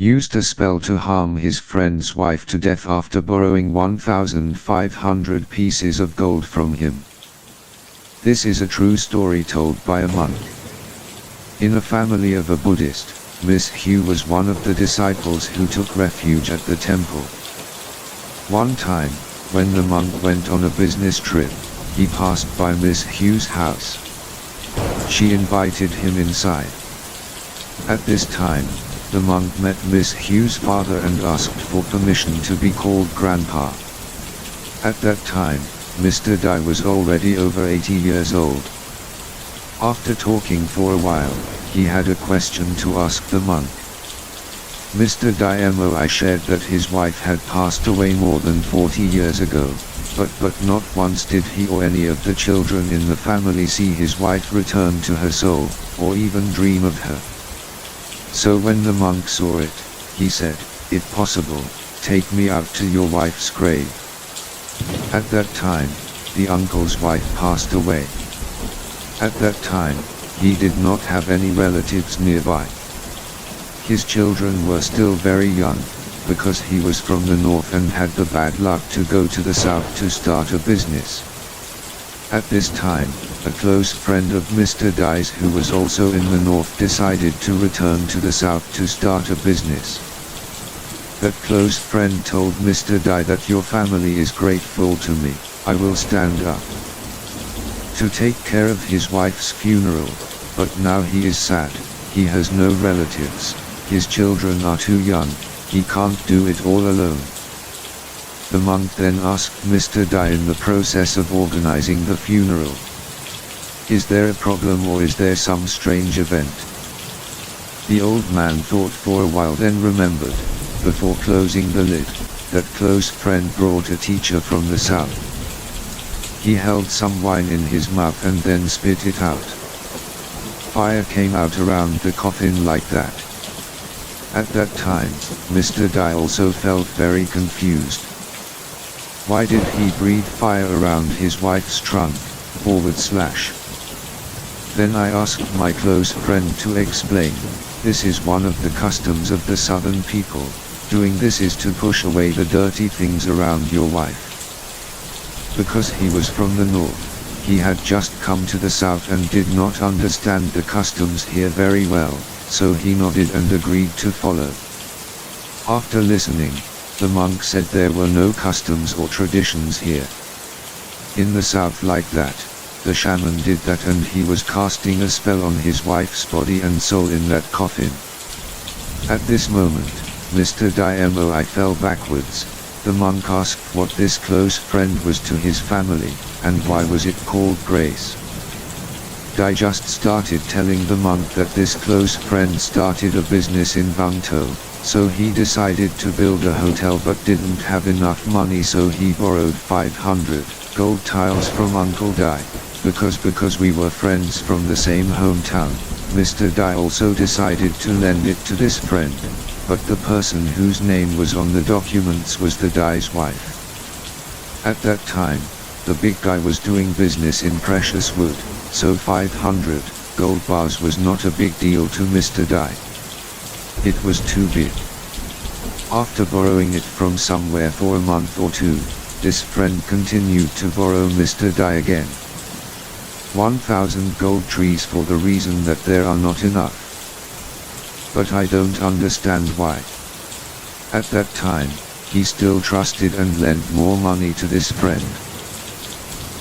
used a spell to harm his friend's wife to death after borrowing 1,500 pieces of gold from him. This is a true story told by a monk. In a family of a Buddhist, Miss Hugh was one of the disciples who took refuge at the temple. One time, when the monk went on a business trip, he passed by Miss Hugh's house. She invited him inside. At this time, the monk met Miss Hugh's father and asked for permission to be called Grandpa. At that time, Mr. Dai was already over 80 years old. After talking for a while, he had a question to ask the monk. Mr. Dai shared that his wife had passed away more than 40 years ago, but not once did he or any of the children in the family see his wife return to her soul, or even dream of her. So when the monk saw it, he said, "If possible, take me out to your wife's grave." At that time, the uncle's wife passed away. At that time, he did not have any relatives nearby. His children were still very young, because he was from the north and had the bad luck to go to the south to start a business. At this time, a close friend of Mr. Dai's who was also in the north decided to return to the south to start a business. That close friend told Mr. Dai that your family is grateful to me, I will stand up to take care of his wife's funeral, but now he is sad, he has no relatives, his children are too young, he can't do it all alone. The monk then asked Mr. Dai in the process of organizing the funeral, "Is there a problem or is there some strange event?" The old man thought for a while, then remembered, before closing the lid, that close friend brought a teacher from the south. He held some wine in his mouth and then spit it out. Fire came out around the coffin like that. At that time, Mr. Dai also felt very confused. Why did he breathe fire around his wife's trunk, / Then I asked my close friend to explain, this is one of the customs of the southern people, doing this is to push away the dirty things around your wife. Because he was from the north, he had just come to the south and did not understand the customs here very well, so he nodded and agreed to follow. After listening, the monk said there were no customs or traditions here. In the south like that, the shaman did that and he was casting a spell on his wife's body and soul in that coffin. At this moment, Mr. Dai fell backwards. The monk asked what this close friend was to his family, and why was it called grace. Dai just started telling the monk that this close friend started a business in Bangto, so he decided to build a hotel but didn't have enough money, so he borrowed 500 gold tiles from Uncle Dai. Because we were friends from the same hometown, Mr. Dai also decided to lend it to this friend, but the person whose name was on the documents was the Dai's wife. At that time, the big guy was doing business in precious wood, so 500 gold bars was not a big deal to Mr. Dai. It was too big. After borrowing it from somewhere for a month or two, this friend continued to borrow Mr. Dai again. 1,000 gold trees for the reason that there are not enough. But I don't understand why. At that time, he still trusted and lent more money to this friend.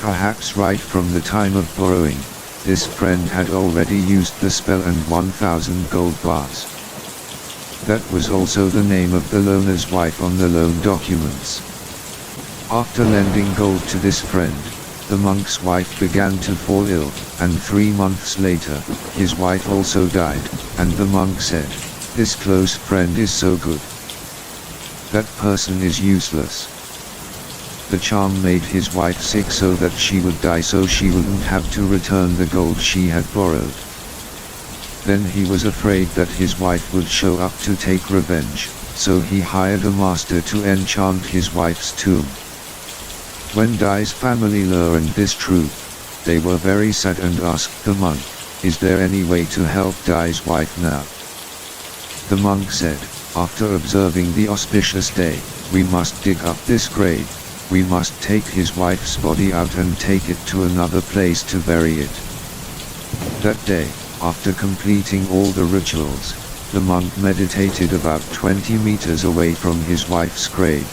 Perhaps right from the time of borrowing, this friend had already used the spell and 1,000 gold bars. That was also the name of the loaner's wife on the loan documents. After lending gold to this friend, the monk's wife began to fall ill, and 3 months later, his wife also died, and the monk said, "This close friend is so good. That person is useless." The charm made his wife sick so that she would die, so she wouldn't have to return the gold she had borrowed. Then he was afraid that his wife would show up to take revenge, so he hired a master to enchant his wife's tomb. When Dai's family learned this truth, they were very sad and asked the monk, "Is there any way to help Dai's wife now?" The monk said, After observing the auspicious day, we must dig up this grave. We must take his wife's body out and take it to another place to bury it. That day, after completing all the rituals, the monk meditated about 20 meters away from his wife's grave.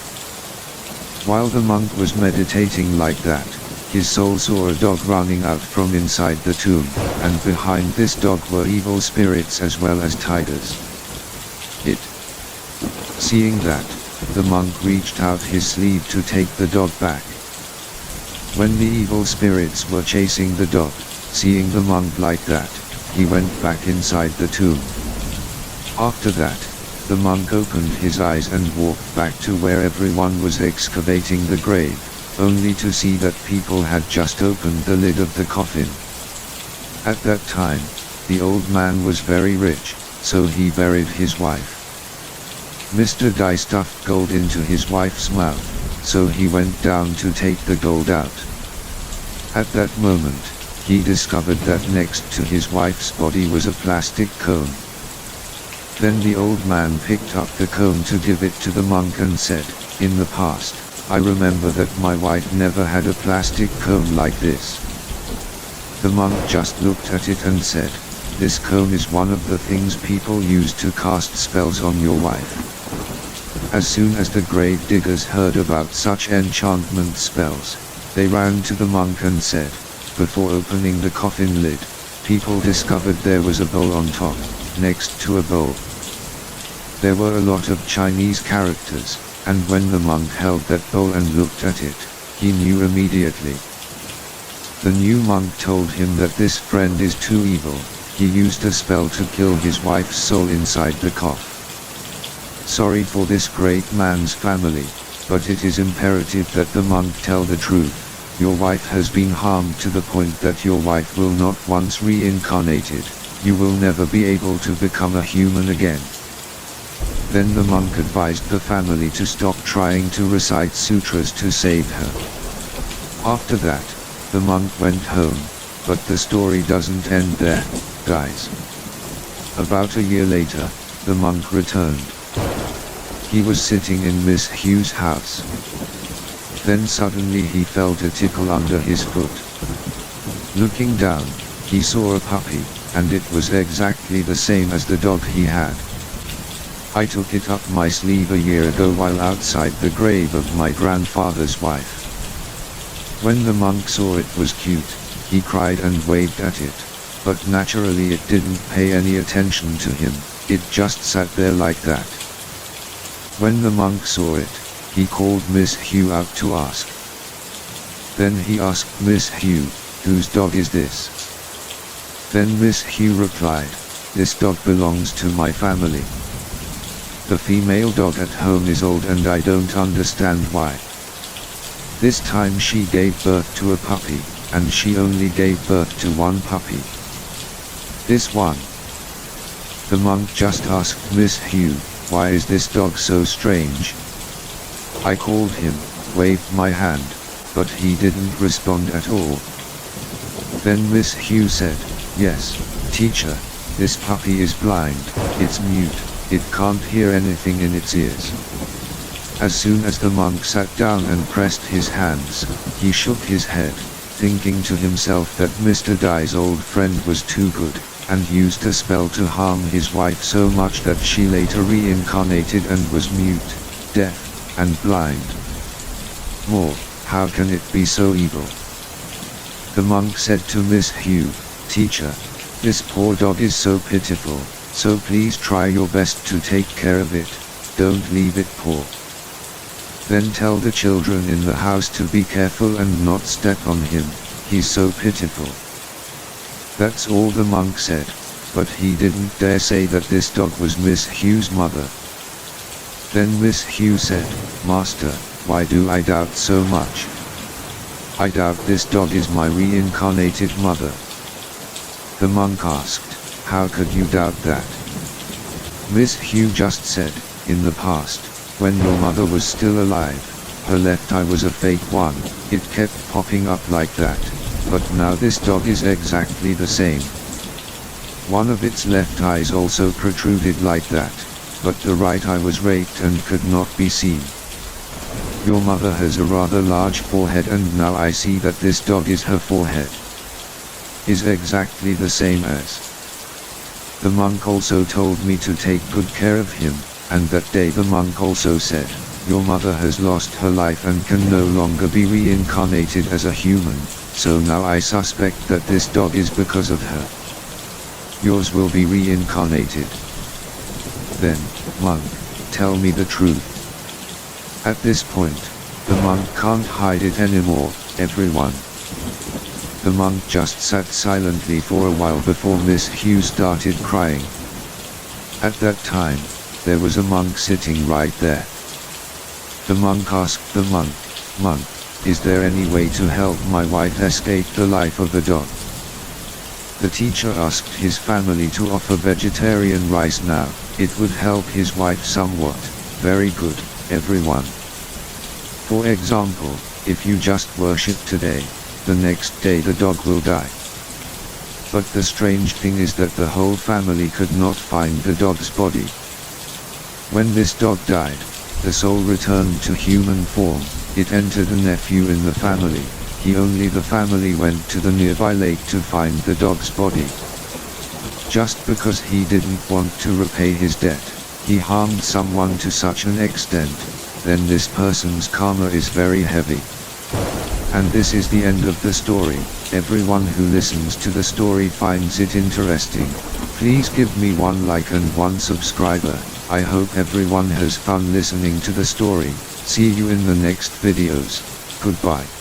While the monk was meditating like that, his soul saw a dog running out from inside the tomb, and behind this dog were evil spirits as well as tigers. Seeing that, the monk reached out his sleeve to take the dog back. When the evil spirits were chasing the dog, seeing the monk like that, he went back inside the tomb. After that, the monk opened his eyes and walked back to where everyone was excavating the grave, only to see that people had just opened the lid of the coffin. At that time, the old man was very rich, so he buried his wife. Mr. Dai stuffed gold into his wife's mouth, so he went down to take the gold out. At that moment, he discovered that next to his wife's body was a plastic cone. Then the old man picked up the cone to give it to the monk and said, "In the past, I remember that my wife never had a plastic cone like this." The monk just looked at it and said, "This cone is one of the things people use to cast spells on your wife." As soon as the grave diggers heard about such enchantment spells, they ran to the monk and said, before opening the coffin lid, people discovered there was a bowl on top, next to a bowl. There were a lot of Chinese characters, and when the monk held that bowl and looked at it, he knew immediately. The new monk told him that this friend is too evil. He used a spell to kill his wife's soul inside the coffin. Sorry for this great man's family, but it is imperative that the monk tell the truth. Your wife has been harmed to the point that your wife will not once reincarnated. You will never be able to become a human again. Then the monk advised the family to stop trying to recite sutras to save her. After that, the monk went home, but the story doesn't end there, guys. About a year later, the monk returned. He was sitting in Miss Hugh's house. Then suddenly he felt a tickle under his foot. Looking down, he saw a puppy, and it was exactly the same as the dog he had. I took it up my sleeve a year ago while outside the grave of my grandfather's wife. When the monk saw it was cute, he cried and waved at it, but naturally it didn't pay any attention to him, it just sat there like that. When the monk saw it, he called Miss Hugh out to ask. Then he asked Miss Hugh, "Whose dog is this?" Then Miss Hugh replied, "This dog belongs to my family. The female dog at home is old and I don't understand why. This time she gave birth to a puppy, and she only gave birth to one puppy. This one." The monk just asked Miss Hugh, "Why is this dog so strange?" I called him, waved my hand, but he didn't respond at all. Then Miss Hugh said, "Yes, teacher, this puppy is blind, it's mute, it can't hear anything in its ears." As soon as the monk sat down and pressed his hands, he shook his head, thinking to himself that Mr. Dai's old friend was too good, and used a spell to harm his wife so much that she later reincarnated and was mute, deaf, and blind. More, how can it be so evil? The monk said to Miss Hugh, "Teacher, this poor dog is so pitiful, so please try your best to take care of it, don't leave it poor. Then tell the children in the house to be careful and not step on him, he's so pitiful." That's all the monk said, but he didn't dare say that this dog was Miss Hugh's mother. Then Miss Hugh said, "Master, why do I doubt so much? I doubt this dog is my reincarnated mother." The monk asked, "How could you doubt that?" Miss Hugh just said, "In the past, when your mother was still alive, her left eye was a fake one, it kept popping up like that, but now this dog is exactly the same. One of its left eyes also protruded like that, but the right eye was raked and could not be seen. Your mother has a rather large forehead, and now I see that this dog is her forehead. Is exactly the same as. The monk also told me to take good care of him, and that day the monk also said, your mother has lost her life and can no longer be reincarnated as a human, so now I suspect that this dog is because of her. Yours will be reincarnated. Then, monk, tell me the truth. At this point, the monk can't hide it anymore, everyone. The monk just sat silently for a while before Miss Hugh started crying. At that time, there was a monk sitting right there. The monk asked the monk, "Monk, is there any way to help my wife escape the life of the dog?" The teacher asked his family to offer vegetarian rice now. It would help his wife somewhat. Very good, everyone. For example, if you just worship today, the next day the dog will die. But the strange thing is that the whole family could not find the dog's body. When this dog died, the soul returned to human form. It entered a nephew in the family. The family went to the nearby lake to find the dog's body. Just because he didn't want to repay his debt, he harmed someone to such an extent, then this person's karma is very heavy. And this is the end of the story. Everyone who listens to the story finds it interesting. Please give me 1 like and 1 subscriber. I hope everyone has fun listening to the story. See you in the next videos. Goodbye.